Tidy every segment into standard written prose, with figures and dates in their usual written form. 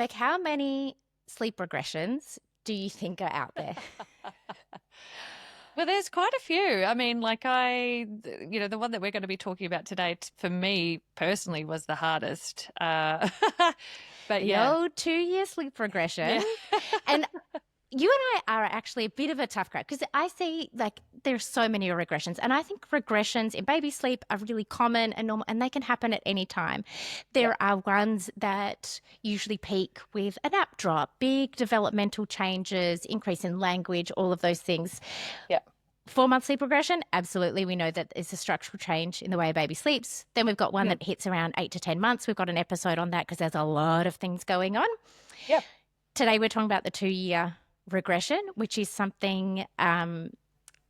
Beck, how many sleep regressions do you think are out there? Well, there's quite a few. I mean, the one that we're going to be talking about today, for me personally, was the hardest. But The yeah, old 2-year sleep regression. yeah, And you and I are actually a bit of a tough crowd because I see like there's so many regressions, and I think regressions in baby sleep are really common and normal, and they can happen at any time. yeah, There are ones that usually peak with a nap drop, big developmental changes, increase in language, all of those things. yeah. 4-month sleep regression, absolutely. We know that it's a structural change in the way a baby sleeps. Then we've got one Mm, that hits around 8 to 10 months. We've got an episode on that because there's a lot of things going on. yeah. Today, we're talking about the 2-year regression, which is something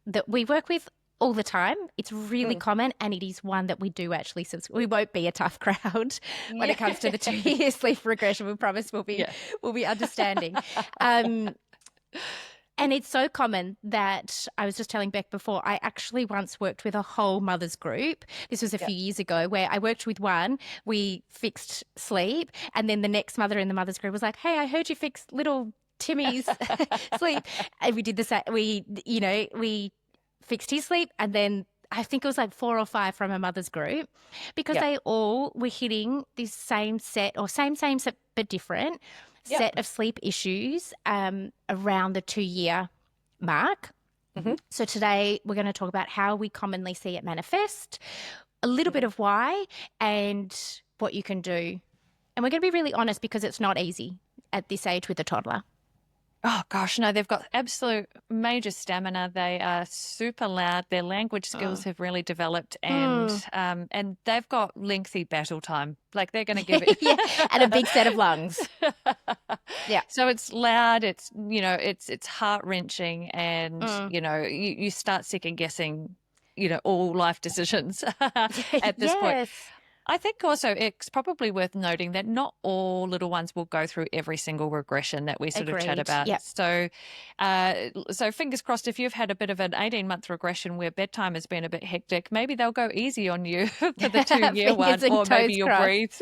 that we work with all the time. It's really Mm, common, and it is one that we do actually we won't be a tough crowd when yeah, it comes to the 2-year sleep regression. We promise yeah. we'll be understanding. Um, and it's so common that I was just telling Beck before, I actually once worked with a whole mothers group. This was a Yeah. few years ago where I worked with one, we fixed sleep, and then the next mother in the mothers group was like, hey, I heard you fixed little Timmy's sleep. And we did the same. We fixed his sleep, and then I think it was like 4 or 5 from a mother's group because Yeah. they all were hitting this same set or same set but different Yeah. set of sleep issues around the 2-year mark. Hmm. So today we're going to talk about how we commonly see it manifest, a little bit of why, and what you can do. And we're going to be really honest because it's not easy at this age with a toddler. Oh gosh, no, they've got absolute major stamina. They are super loud. Their language skills have really developed, and they've got lengthy battle time. Like they're going to give it. Yeah, and a big set of lungs. Yeah. So it's loud. It's heart wrenching, and Mm. you start second guessing, all life decisions at this point. Yes. I think also it's probably worth noting that not all little ones will go through every single regression that we sort of chat Agreed. about. Yep. So fingers crossed, if you've had a bit of an 18-month regression where bedtime has been a bit hectic, maybe they'll go easy on you for the 2-year one, Fingers and or maybe toes you'll crossed. breathe,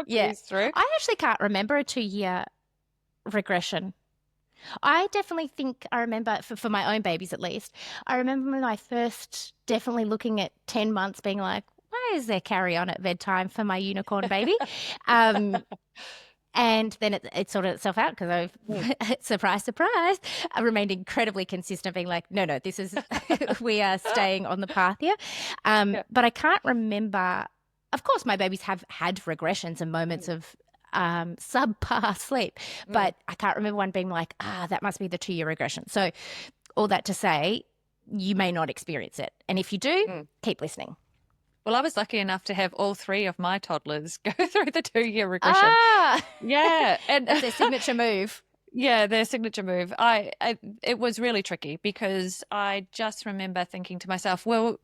Yeah. breathe through. I actually can't remember a 2-year regression. I definitely think I remember, for my own babies at least, I remember when I first definitely looking at 10 months being like, why is there carry on at bedtime for my unicorn baby? Um, and then it sorted itself out because I've, surprise, surprise, I remained incredibly consistent being like, no, this is, we are staying on the path here. Yeah. But I can't remember, of course, my babies have had regressions and moments of subpar sleep, but I can't remember one being like, that must be the 2-year regression. So all that to say, you may not experience it. And if you do, keep listening. Well, I was lucky enough to have all 3 of my toddlers go through the 2-year regression. Ah, Yeah, and that's their signature move. yeah, their signature move. It was really tricky because I just remember thinking to myself, well,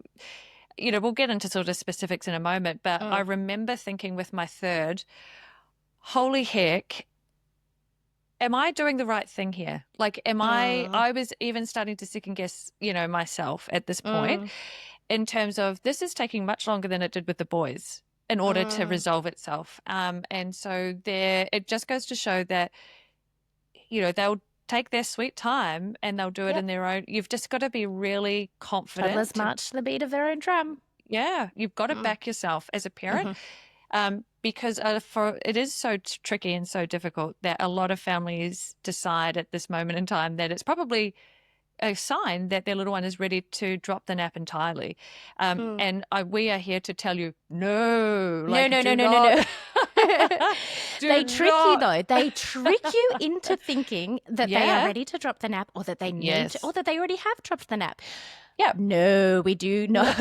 we'll get into sort of specifics in a moment, but I remember thinking with my third, holy heck, am I doing the right thing here? Like, I was even starting to second guess, myself at this point in terms of this is taking much longer than it did with the boys in order to resolve itself. And so it just goes to show that, they'll take their sweet time and they'll do it in their own. You've just got to be really confident. Toddlers march to the beat of their own drum. Yeah, you've got to back yourself as a parent. Because it is so tricky and so difficult that a lot of families decide at this moment in time that it's probably a sign that their little one is ready to drop the nap entirely. And we are here to tell you, no. No. They trick you, not. though. They trick you into thinking that they are ready to drop the nap or that they need to, or that they already have dropped the nap. Yeah. No, we do not.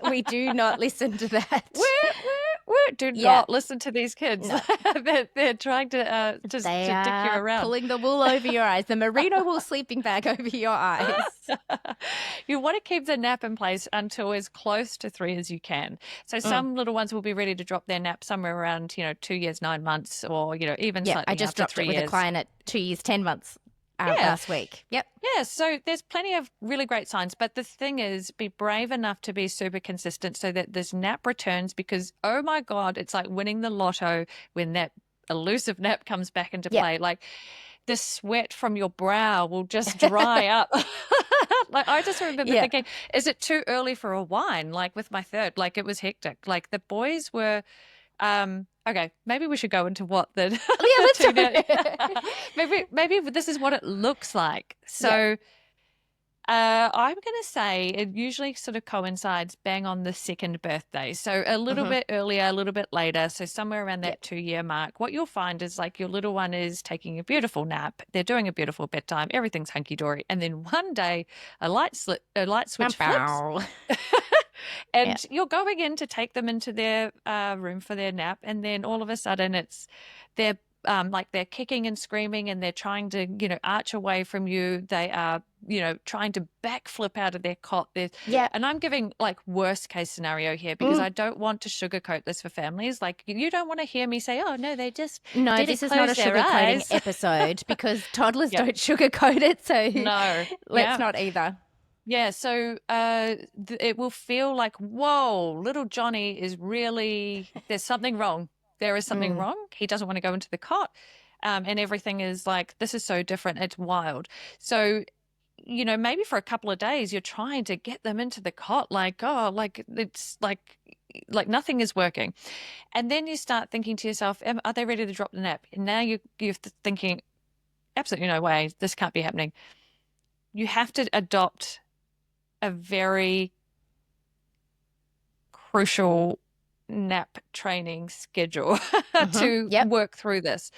We do not listen to that. Do not listen to these kids. No. They're trying to They dick you are around. pulling the wool over your eyes, the merino wool sleeping bag over your eyes. You want to keep the nap in place until as close to 3 as you can. So some little ones will be ready to drop their nap somewhere around, 2 years, 9 months, or, even slightly I just after dropped 3 it with years. a client at 2 years, 10 months last week. Yep. Yeah, so there's plenty of really great signs, but the thing is, be brave enough to be super consistent so that this nap returns because, oh my God, it's like winning the lotto when that elusive nap comes back into Yep. play. Like the sweat from your brow will just dry up. Like I just remember Yeah. thinking, is it too early for a wine? Like with my third, like it was hectic. Like the boys were okay, maybe we should go into what the Yeah, the let's teenage do it. maybe this is what it looks like. Yeah. So I'm going to say it usually sort of coincides bang on the second birthday. So a little Hmm. bit earlier, a little bit later. So somewhere around that Yep. 2 year mark, what you'll find is like your little one is taking a beautiful nap. They're doing a beautiful bedtime. Everything's hunky dory. And then one day a light Bow, switch flips bow. Yeah. and you're going in to take them into their room for their nap. And then all of a sudden they're like they're kicking and screaming and they're trying to, arch away from you. They are, trying to backflip out of their cot. Yeah. And I'm giving like worst case scenario here because Mm. I don't want to sugarcoat this for families. Like you don't want to hear me say, oh no, they just No, didn't this is not a close their sugarcoating eyes. episode because toddlers Yeah. don't sugarcoat it. So No. let's Yeah. not either. Yeah, so it will feel like, whoa, little Johnny is really, there's something wrong. There is something Mm. wrong. He doesn't want to go into the cot. And everything is like, this is so different. It's wild. So, maybe for a couple of days, you're trying to get them into the cot, like, oh, like it's like nothing is working. And then you start thinking to yourself, are they ready to drop the nap? And now you're thinking, absolutely no way, this can't be happening. You have to adopt a very crucial nap training schedule to Yep. work through this.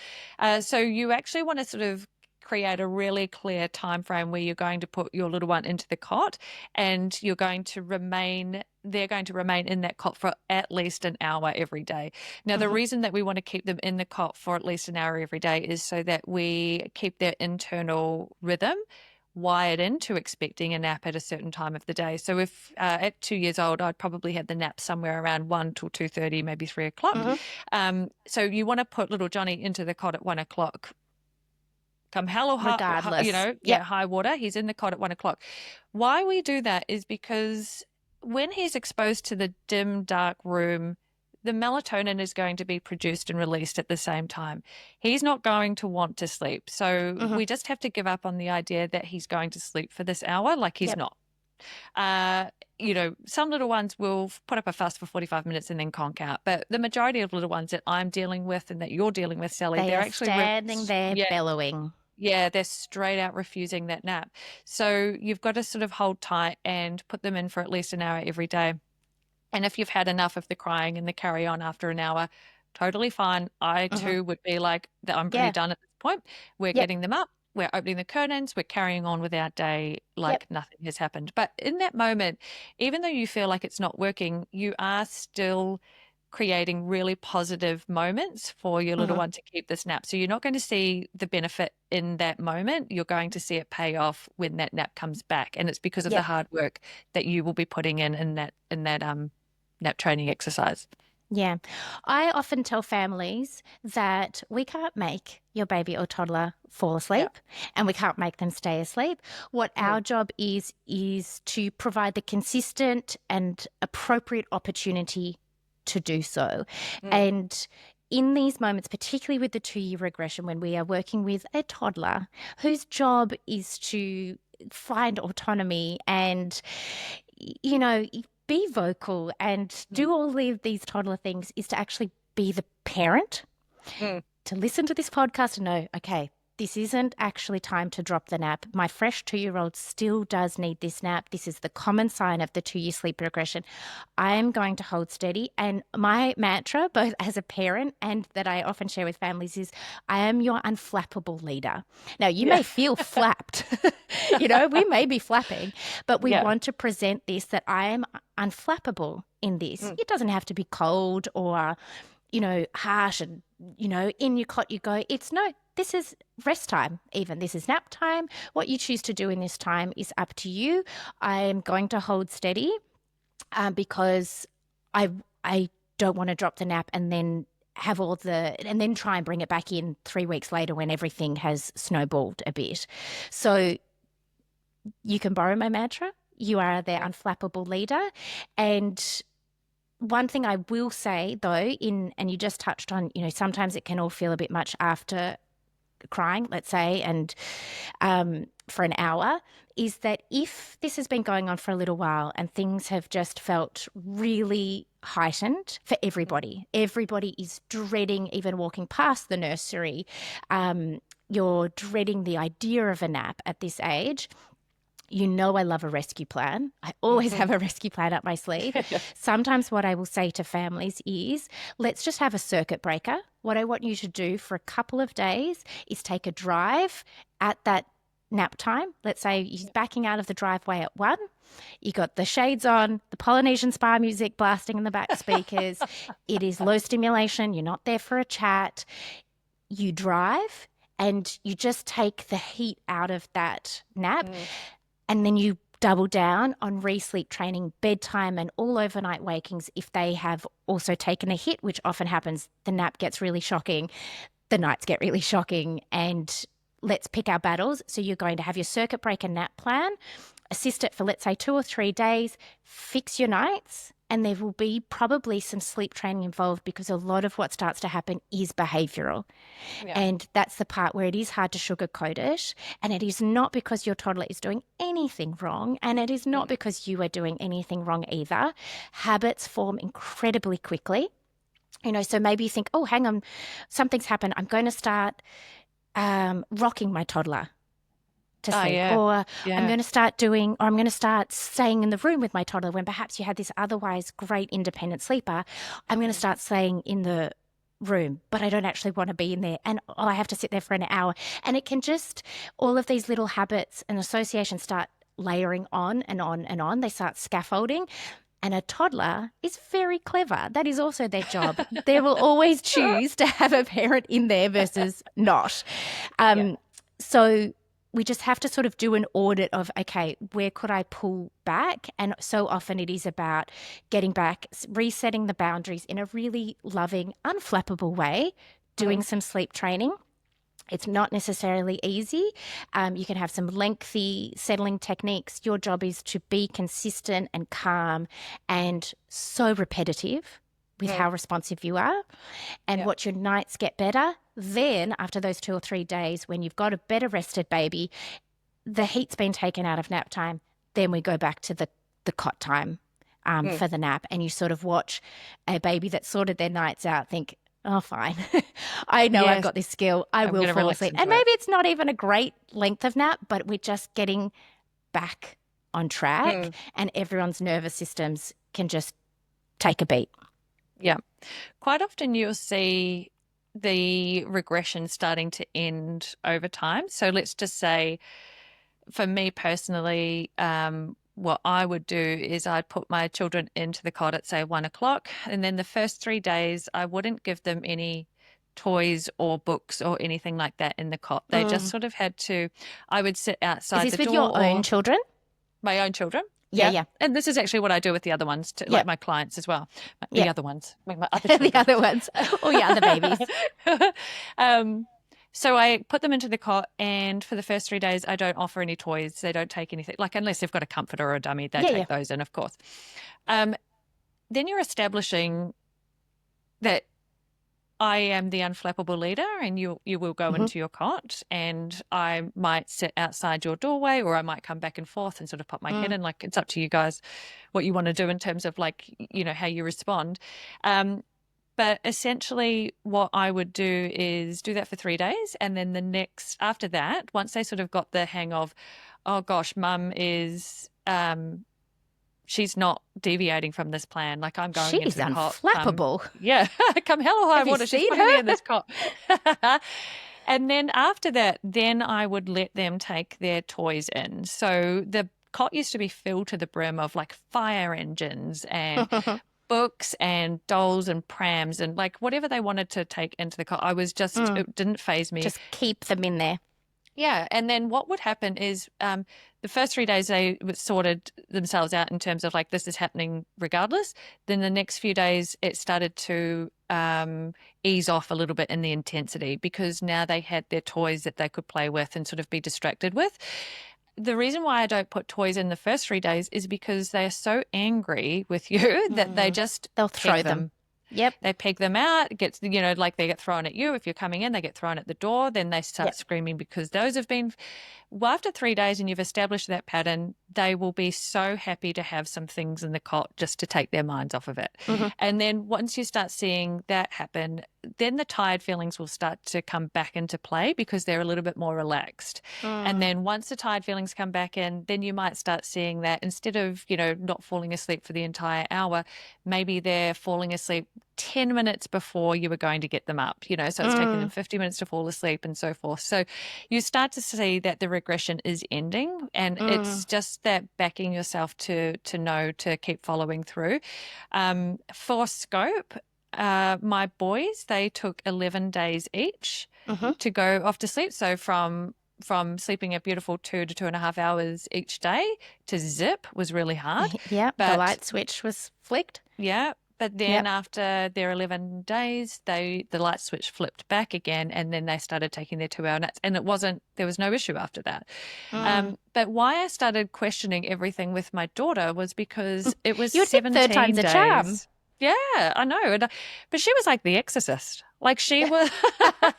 So you actually want to sort of create a really clear time frame where you're going to put your little one into the cot and they're going to remain in that cot for at least an hour every day. Now, the Hmm. reason that we want to keep them in the cot for at least an hour every day is so that we keep their internal rhythm wired into expecting a nap at a certain time of the day. So if at 2 years old, I'd probably have the nap somewhere around 1 till 2:30, maybe 3 o'clock. Hmm. So you want to put little Johnny into the cot at 1 o'clock. Come hell or high, Regardless. Yep. high water, he's in the cot at 1 o'clock. Why we do that is because when he's exposed to the dim, dark room, the melatonin is going to be produced and released at the same time. He's not going to want to sleep. So Hmm. we just have to give up on the idea that he's going to sleep for this hour. Like he's Yep. not. Uh, some little ones will put up a fuss for 45 minutes and then conk out. But the majority of little ones that I'm dealing with and that you're dealing with, Sally, They they're are actually, standing there yeah, bellowing. yeah, they're straight out refusing that nap. So you've got to sort of hold tight and put them in for at least an hour every day. And if you've had enough of the crying and the carry on after an hour, totally fine. I Hmm. too would be like, I'm pretty Yeah. done at this point. We're Yep. getting them up. We're opening the curtains. We're carrying on with our day Yep. like nothing has happened. But in that moment, even though you feel like it's not working, you are still creating really positive moments for your little Hmm. one to keep this nap. So you're not going to see the benefit in that moment. You're going to see it pay off when that nap comes back. And it's because of the Yep. hard work that you will be putting in that nap training exercise. Yeah. I often tell families that we can't make your baby or toddler fall Yeah. asleep and we can't make them stay asleep. What Mm. our job is to provide the consistent and appropriate opportunity to do so. Mm. And in these moments, particularly with the 2 year regression, when we are working with a toddler whose job is to find autonomy and, be vocal and do all of these toddler things, is to actually be the parent, Mm. to listen to this podcast and know, okay, this isn't actually time to drop the nap. My fresh 2 year old still does need this nap. This is the common sign of the 2 year sleep regression. I am going to hold steady. And my mantra, both as a parent and that I often share with families, is I am your unflappable leader. Now, you may feel flapped. We may be flapping, but we Yeah. want to present this that I am unflappable in this. Mm. It doesn't have to be cold or, harsh and, in your cot you go. It's no, this is rest time, even. This is nap time. What you choose to do in this time is up to you. I am going to hold steady because I don't want to drop the nap and then and then try and bring it back in 3 weeks later when everything has snowballed a bit. So you can borrow my mantra. You are their unflappable leader. And one thing I will say though, and you just touched on, sometimes it can all feel a bit much after crying, let's say, and for an hour, is that if this has been going on for a little while and things have just felt really heightened for everybody is dreading even walking past the nursery. You're dreading the idea of a nap at this age. I love a rescue plan. I always have a rescue plan up my sleeve. Sometimes what I will say to families is, let's just have a circuit breaker. What I want you to do for a couple of days is take a drive at that nap time. Let's say he's backing out of the driveway at 1. You got the shades on, the Polynesian spa music blasting in the back speakers. It is low stimulation. You're not there for a chat. You drive and you just take the heat out of that nap. And then you double down on re-sleep training, bedtime, and all overnight wakings if they have also taken a hit, which often happens. The nap gets really shocking. The nights get really shocking. And let's pick our battles. So you're going to have your circuit breaker nap plan, assist it for, let's say, 2 or 3 days, fix your nights, and there will be probably some sleep training involved because a lot of what starts to happen is behavioural. Yeah. And that's the part where it is hard to sugarcoat it. And it is not because your toddler is doing anything wrong, and it is not because you are doing anything wrong either. Habits form incredibly quickly. So maybe you think, oh, hang on, something's happened. I'm going to start rocking my toddler to sleep, I'm going to start I'm going to start staying in the room with my toddler when perhaps you had this otherwise great independent sleeper. I'm going to start staying in the room, but I don't actually want to be in there, and I have to sit there for an hour. And it can just, all of these little habits and associations start layering on and on and on. They start scaffolding. And a toddler is very clever. That is also their job. They will always choose to have a parent in there versus not. So we just have to sort of do an audit of, okay, where could I pull back? And so often it is about getting back, resetting the boundaries in a really loving, unflappable way, doing some sleep training. It's not necessarily easy. You can have some lengthy settling techniques. Your job is to be consistent and calm and so repetitive with how responsive you are. And watch your nights get better. Then after those 2 or 3 days, when you've got a better rested baby, the heat's been taken out of nap time, then we go back to the cot time for the nap. And you sort of watch a baby that sorted their nights out think, oh, fine. I know I've got this skill. I will fall asleep. And maybe it's not even a great length of nap, but we're just getting back on track and everyone's nervous systems can just take a beat. Yeah. Quite often you'll see the regression starting to end over time. So let's just say, for me personally, what I would do is I'd put my children into the cot at, say, 1 o'clock. And then the first 3 days, I wouldn't give them any toys or books or anything like that in the cot. They just sort of had to, I would sit outside the door. Is this with your own children? My own children. Yeah. And this is actually what I do with the other ones, too, like my clients as well. The other ones. My other the other ones. Or your other babies. So I put them into the cot, and for the first 3 days, I don't offer any toys. They don't take anything, like unless they've got a comforter or a dummy, they take those in, of course. Then you're establishing that I am the unflappable leader, and you will go into your cot, and I might sit outside your doorway, or I might come back and forth and sort of pop my head in. Like, it's up to you guys what you want to do in terms of, like, how you respond. But essentially what I would do is do that for 3 days. And then after that, once they sort of got the hang of, oh gosh, mum is, she's not deviating from this plan. Like, I'm going into the cot. She's unflappable. Come hell or high water. She's putting me in this cot. And then after that, then I would let them take their toys in. So the cot used to be filled to the brim of like fire engines and books and dolls and prams and like whatever they wanted to take into the cot. I was just, it didn't faze me. Just keep them in there. Yeah. And then what would happen is the first 3 days they sorted themselves out in terms of like, this is happening regardless. Then the next few days it started to ease off a little bit in the intensity because now they had their toys that they could play with and sort of be distracted with. the reason why I don't put toys in the first 3 days is because they are so angry with you that they just They'll peg throw them. them. Yep. They peg them out, it gets, like they get thrown at you. If you're coming in, they get thrown at the door. Then they start Yep. screaming because those have been, well, after 3 days and you've established that pattern, they will be so happy to have some things in the cot just to take their minds off of it. Mm-hmm. And then once you start seeing that happen, then the tired feelings will start to come back into play because they're a little bit more relaxed. And then once the tired feelings come back in, then you might start seeing that instead of, not falling asleep for the entire hour, maybe they're falling asleep 10 minutes before you were going to get them up, so it's taking them 50 minutes to fall asleep and so forth. So you start to see that the regression is ending, and it's just that backing yourself to know to keep following through. For scope, my boys, they took 11 days each to go off to sleep. So from sleeping a beautiful 2 to 2.5 hours each day to zip was really hard. Yeah, the But light switch was flicked. yeah, but then after their 11 days, the light switch flipped back again, and then they started taking their 2 hour naps, and there was no issue after that. But why I started questioning everything with my daughter was because it was You would think 17 third time's a days. charm. Yeah, I know. But she was like the exorcist. Like she was.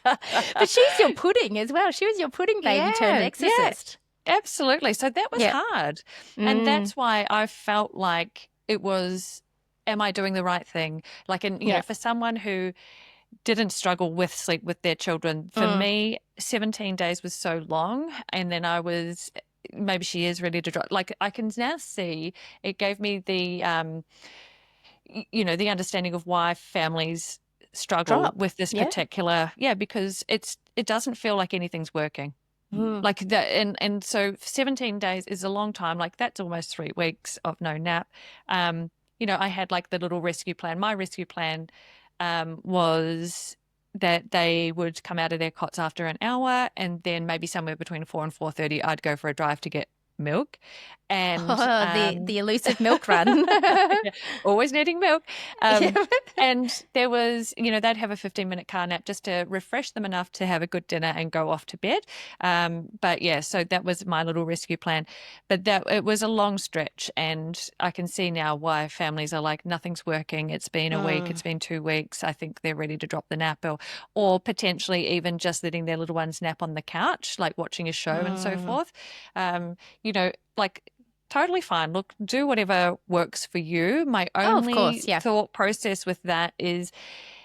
But she's your pudding as well. She was your pudding baby turned exorcist. Yeah, absolutely. So that was hard. And that's why I felt like it was, am I doing the right thing? Like, for someone who didn't struggle with sleep with their children, for me, 17 days was so long. And then maybe she is ready to drop. Like, I can now see it gave me the, the understanding of why families struggle with this particular, because it doesn't feel like anything's working. Like that, and so 17 days is a long time. Like that's almost 3 weeks of no nap. I had like the little rescue plan. My rescue plan was that they would come out of their cots after an hour, and then maybe somewhere between 4 and 4:30, I'd go for a drive to get milk. And the elusive milk run. Always needing milk. And there was, they'd have a 15-minute car nap just to refresh them enough to have a good dinner and go off to bed. But yeah, so that was my little rescue plan. But it was a long stretch, and I can see now why families are like, nothing's working. It's been a week, it's been 2 weeks. I think they're ready to drop the nap, or potentially even just letting their little ones nap on the couch, like watching a show and so forth. Like totally fine. Look, do whatever works for you. My only thought process with that is,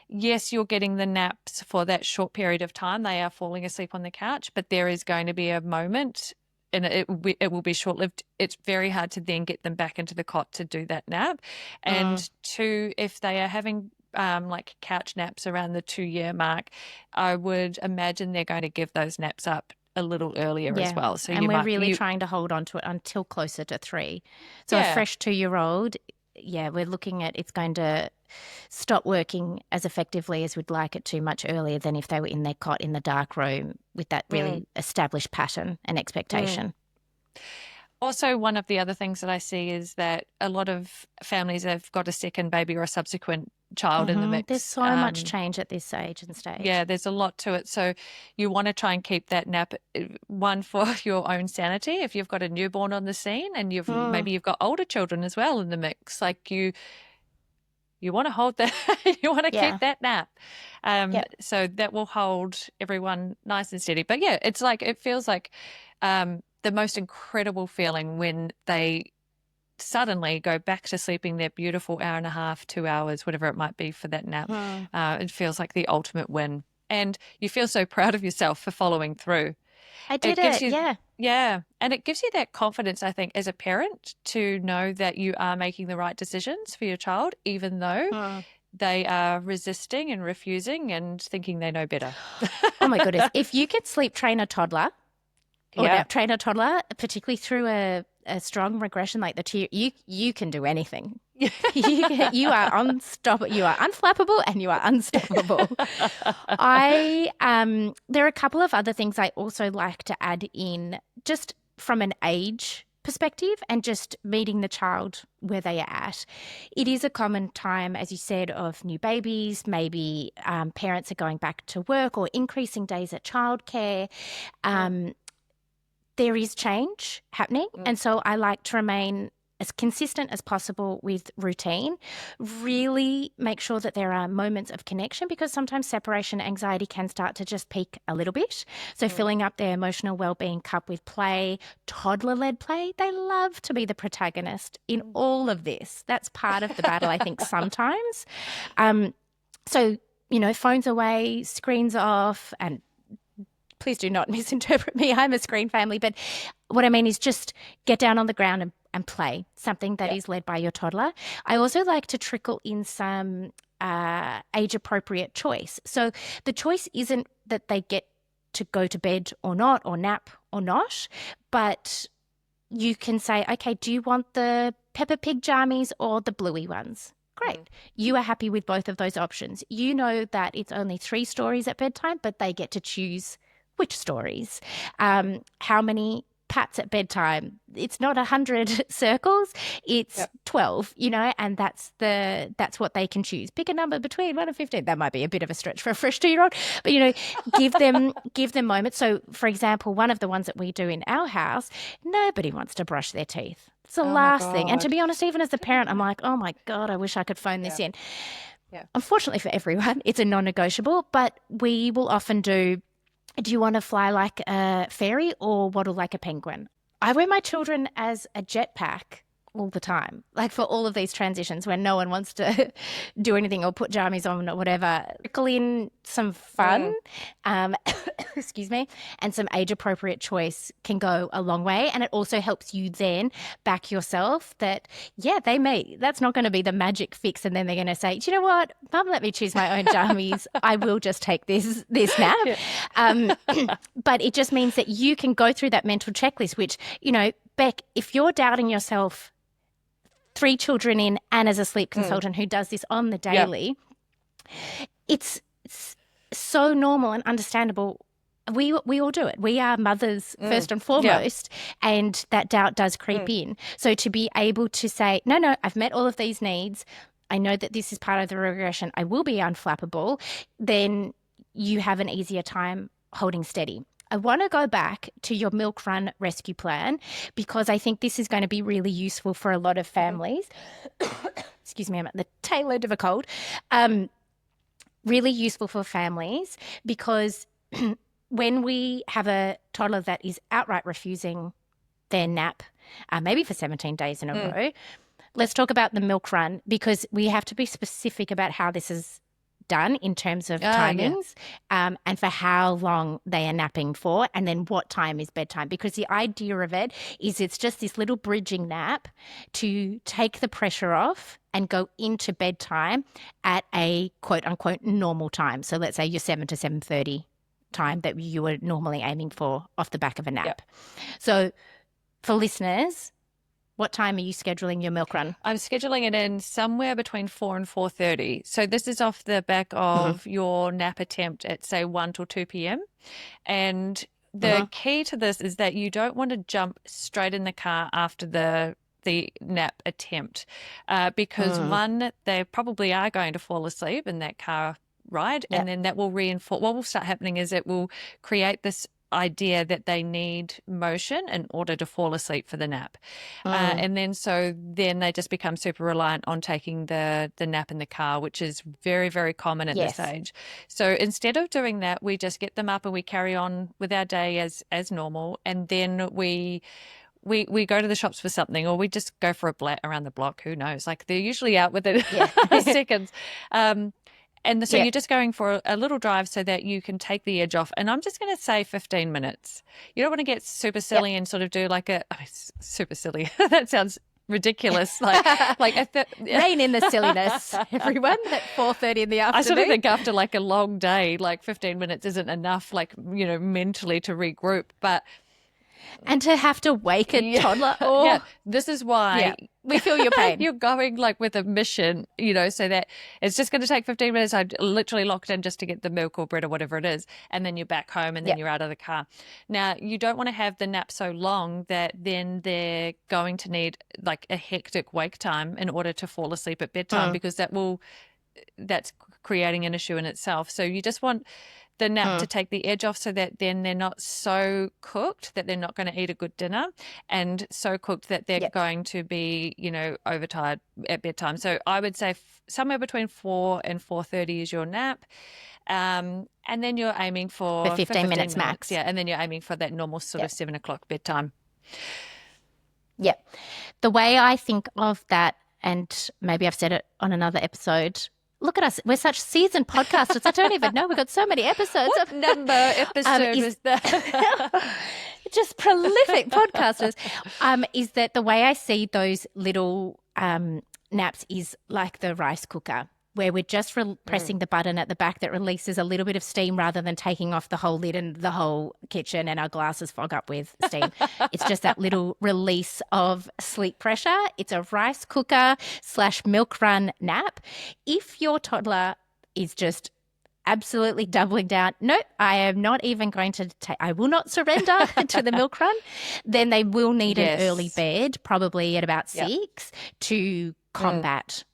yes, you're getting the naps for that short period of time. They are falling asleep on the couch, but there is going to be a moment, and it will be short-lived. It's very hard to then get them back into the cot to do that nap. And two, if they are having like couch naps around the 2-year mark, I would imagine they're going to give those naps up a little earlier as well. So we're really trying to hold on to it until closer to 3. So a fresh 2-year-old, we're looking at it's going to stop working as effectively as we'd like it to much earlier than if they were in their cot in the dark room with that really established pattern and expectation. Also, one of the other things that I see is that a lot of families have got a second baby or a subsequent child in the mix. There's so much change at this age and stage. Yeah, there's a lot to it. So you want to try and keep that nap, one, for your own sanity. If you've got a newborn on the scene, and maybe you've got older children as well in the mix, like you want to hold that, you want to keep that nap. So that will hold everyone nice and steady. But yeah, it's like, it feels like the most incredible feeling when they suddenly go back to sleeping their beautiful hour and a half, 2 hours, whatever it might be for that nap. It feels like the ultimate win. And you feel so proud of yourself for following through. I did it, Yeah. And it gives you that confidence, I think, as a parent, to know that you are making the right decisions for your child, even though they are resisting and refusing and thinking they know better. Oh my goodness. If you could sleep train a toddler, or nap train a toddler, particularly through a strong regression like the 2, you can do anything. You are unstoppable. You are unflappable, and you are unstoppable. There are a couple of other things I also like to add in, just from an age perspective and just meeting the child where they are at. It is a common time, as you said, of new babies. Maybe parents are going back to work or increasing days at childcare. there is change happening. And so I like to remain as consistent as possible with routine. Really make sure that there are moments of connection, because sometimes separation anxiety can start to just peak a little bit. So filling up their emotional well-being cup with play, toddler-led play. They love to be the protagonist in all of this. That's part of the battle, I think, sometimes. So, phones away, screens off, and please do not misinterpret me. I'm a screen family. But what I mean is just get down on the ground and play something that is led by your toddler. I also like to trickle in some age-appropriate choice. So the choice isn't that they get to go to bed or not, or nap or not, but you can say, okay, do you want the Peppa Pig jammies or the bluey ones? Great. You are happy with both of those options. You know that it's only 3 stories at bedtime, but they get to choose which stories. How many pats at bedtime? It's not 100 circles, it's 12, and that's what they can choose. Pick a number between 1 and 15. That might be a bit of a stretch for a fresh 2-year-old, but give them moments. So for example, one of the ones that we do in our house, nobody wants to brush their teeth. It's the last thing. And to be honest, even as a parent, I'm like, oh my God, I wish I could phone this in. Yeah. Unfortunately for everyone, it's a non-negotiable, but we will often do you want to fly like a fairy or waddle like a penguin? I wear my children as a jetpack all the time, like for all of these transitions when no one wants to do anything or put jammies on or whatever. Trickle in some fun, excuse me, and some age-appropriate choice can go a long way. And it also helps you then back yourself that, that's not going to be the magic fix. And then they're going to say, do you know what, Mum, let me choose my own jammies. I will just take this nap. But it just means that you can go through that mental checklist, which, Beck, if you're doubting yourself 3 children in and as a sleep consultant who does this on the daily, it's so normal and understandable. We all do it. We are mothers first and foremost, and that doubt does creep in. So to be able to say, no, I've met all of these needs. I know that this is part of the regression. I will be unflappable. Then you have an easier time holding steady. I want to go back to your milk run rescue plan, because I think this is going to be really useful for a lot of families. Excuse me, I'm at the tail end of a cold. Really useful for families, because when we have a toddler that is outright refusing their nap, maybe for 17 days in a row, let's talk about the milk run, because we have to be specific about how this is done in terms of timings, and for how long they are napping for, and then what time is bedtime. Because the idea of it is it's just this little bridging nap to take the pressure off and go into bedtime at a quote unquote normal time. So let's say your 7 to 7:30 time that you were normally aiming for off the back of a nap. So for listeners, what time are you scheduling your milk run? I'm scheduling it in somewhere between 4 and 4:30. So this is off the back of your nap attempt at, say, 1 till 2 p.m. And the key to this is that you don't want to jump straight in the car after the nap attempt, because one, they probably are going to fall asleep in that car ride, and then that will reinforce. What will start happening is it will create this idea that they need motion in order to fall asleep for the nap. And then they just become super reliant on taking the nap in the car, which is very, very common at this age. So instead of doing that, we just get them up and we carry on with our day as normal. And then we go to the shops for something, or we just go for a blat around the block. Who knows? Like, they're usually out within seconds. And so you're just going for a little drive so that you can take the edge off. And I'm just going to say 15 minutes. You don't want to get super silly and sort of do super silly. That sounds ridiculous. Rein in the silliness, everyone, at 4:30 in the afternoon. I sort of think after like a long day, like 15 minutes isn't enough, mentally to regroup. And to have to wake a toddler. This is why we feel your pain. You're going with a mission, so that it's just going to take 15 minutes. I literally locked in just to get the milk or bread or whatever it is. And then you're back home, and then you're out of the car. Now, you don't want to have the nap so long that then they're going to need like a hectic wake time in order to fall asleep at bedtime, because that's creating an issue in itself. So you just want the nap to take the edge off, so that then they're not so cooked that they're not going to eat a good dinner, and so cooked that they're going to be, overtired at bedtime. So I would say somewhere between 4 and 4:30 is your nap. And then you're aiming for 15 minutes max. Yeah. And then you're aiming for that normal sort of 7 o'clock bedtime. Yeah. The way I think of that, and maybe I've said it on another episode, look at us. We're such seasoned podcasters. I don't even know. We've got so many episodes. What number episode is that? Just prolific podcasters. Is that the way I see those little naps is like the rice cooker, where we're just pressing the button at the back that releases a little bit of steam rather than taking off the whole lid and the whole kitchen and our glasses fog up with steam. It's just that little release of sleep pressure. It's a rice cooker / milk run nap. If your toddler is just absolutely doubling down, no, I am not even going to I will not surrender to the milk run, then they will need an early bed, probably at about 6, to combat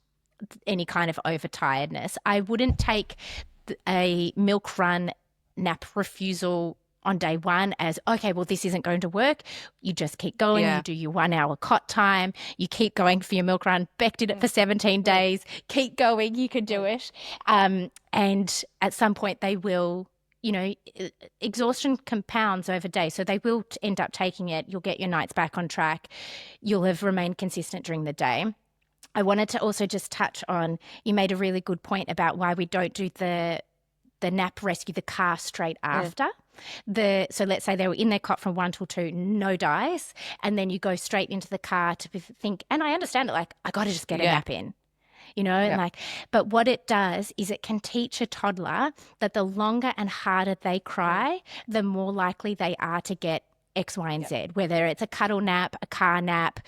any kind of overtiredness. I wouldn't take a milk run nap refusal on day one as, okay, well, this isn't going to work. You just keep going. You do your 1 hour cot time. You keep going for your milk run. Beck did it for 17 days. Keep going. You can do it. And at some point they will, exhaustion compounds over days. So they will end up taking it. You'll get your nights back on track. You'll have remained consistent during the day. I wanted to also just touch on, you made a really good point about why we don't do the nap rescue, the car straight after. So let's say they were in their cot from 1 till 2, no dice, and then you go straight into the car to think, and I understand it, like, I got to just get a nap in, and but what it does is it can teach a toddler that the longer and harder they cry, the more likely they are to get X, Y, and Z, whether it's a cuddle nap, a car nap,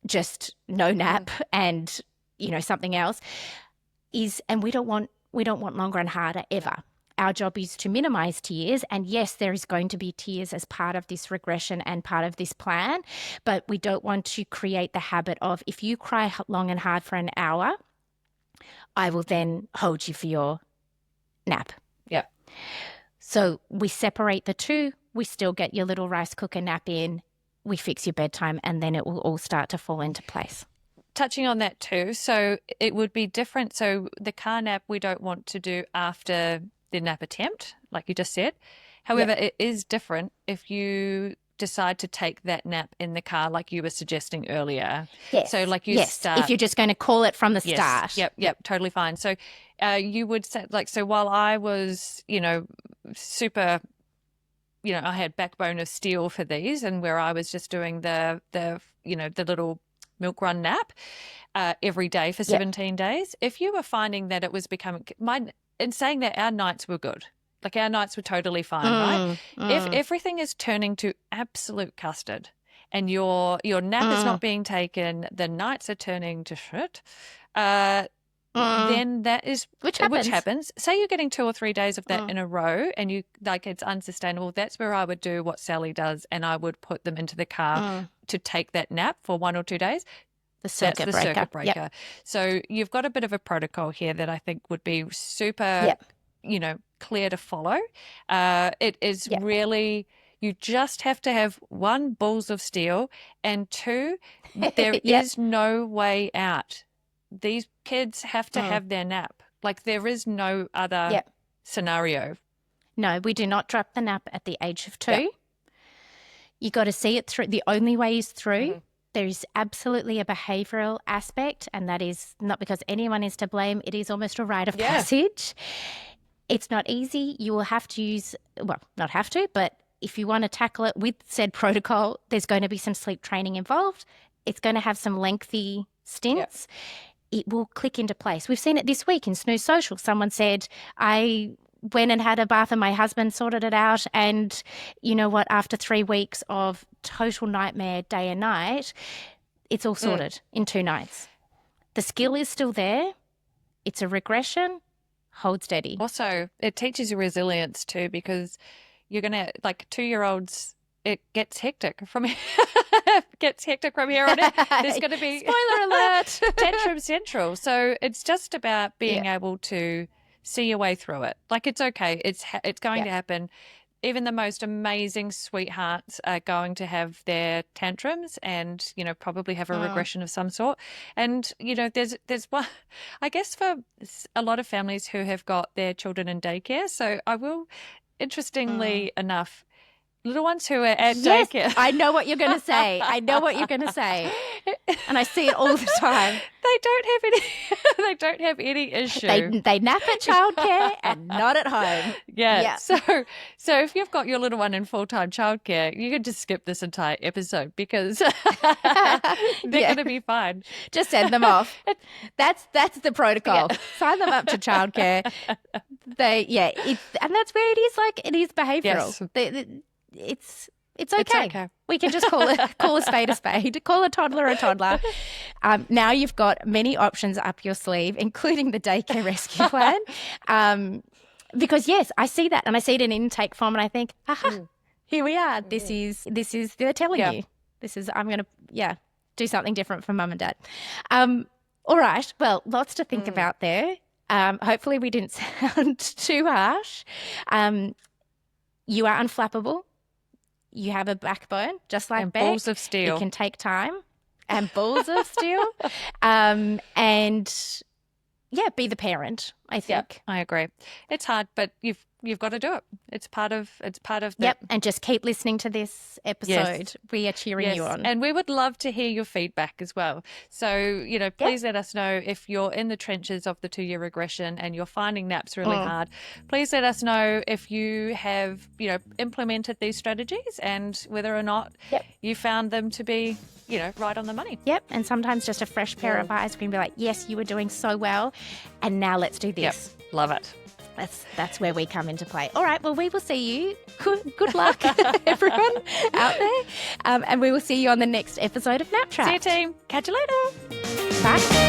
just no nap, and something else and we don't want longer and harder ever. Our job is to minimize tears, and yes, there is going to be tears as part of this regression and part of this plan, but we don't want to create the habit of, if you cry long and hard for an hour, I will then hold you for your nap. So we separate the two. We still get your little rice cooker nap in. We fix your bedtime, and then it will all start to fall into place. Touching on that too, so it would be different. So the car nap we don't want to do after the nap attempt, like you just said. However, it is different if you decide to take that nap in the car, like you were suggesting earlier. So like you start. If you're just going to call it from the start. Yep, totally fine. So you would say, so while I was, super, I had backbone of steel for these, and where I was just doing the little milk run nap every day for 17 days. If you were finding that it was becoming, in saying that, our nights were good. Like, our nights were totally fine, right? If everything is turning to absolute custard and your nap is not being taken, the nights are turning to shit, then that is which happens. Say you're getting 2 or 3 days of that in a row, and you it's unsustainable. That's where I would do what Sally does, and I would put them into the car to take that nap for 1 or 2 days. That's the circuit breaker. Yep. So you've got a bit of a protocol here that I think would be super, clear to follow. It is really, you just have to have 1, balls of steel, and 2, there is no way out. These kids have to have their nap. Like, there is no other scenario. No, we do not drop the nap at the age of 2. You got to see it through. The only way is through. There is absolutely a behavioural aspect, and that is not because anyone is to blame. It is almost a rite of passage. It's not easy. You will have to use, well, not have to, but if you want to tackle it with said protocol, there's going to be some sleep training involved. It's going to have some lengthy stints. It will click into place. We've seen it this week in Snooze Social. Someone said, I went and had a bath and my husband sorted it out, and you know what, after 3 weeks of total nightmare day and night, it's all sorted in 2 nights. The skill is still there. It's a regression. Hold steady. Also, it teaches you resilience too, because you're going to, like, 2-year-olds, it gets hectic from here. On in. There's going to be spoiler alert, tantrum central. So it's just about being able to see your way through it. Like, it's okay. It's going Yep. to happen. Even the most amazing sweethearts are going to have their tantrums and, probably have a regression of some sort. And, there's one, I guess, for a lot of families who have got their children in daycare. So I will, interestingly enough, little ones who are at Yes, daycare. I know what you're going to say. I know what you're going to say. And I see it all the time. They don't have any they don't have any issue. They nap at childcare and not at home. Yeah. So if you've got your little one in full-time childcare, you can just skip this entire episode because they're going to be fine. Just send them off. That's the protocol. Yeah. Sign them up to childcare. And that's where it is behavioural. Yes. It's okay. We can just call a spade a spade, call a toddler a toddler. Now you've got many options up your sleeve, including the daycare rescue plan. Because yes, I see that, and I see it in intake form, and I think, here we are. This is they're telling you. I'm going to do something different for mum and dad. All right. Well, lots to think about there. Hopefully we didn't sound too harsh. You are unflappable. You have a backbone, just like and Beck. Balls of steel. It can take time. And balls of steel. And be the parent, I think. I agree. It's hard, but you've got to do it. It's part of the Yep. And just keep listening to this episode. Yes. We are cheering you on. And we would love to hear your feedback as well. So, please let us know if you're in the trenches of the 2-year regression and you're finding naps really hard. Please let us know if you have, implemented these strategies and whether or not you found them to be, right on the money. Yep. And sometimes just a fresh pair of eyes can be like, yes, you were doing so well. And now let's do this. Yep. Love it. That's where we come into play. All right, well, we will see you. Good luck, everyone out there. And we will see you on the next episode of Nap Trapped. See you, team. Catch you later. Bye.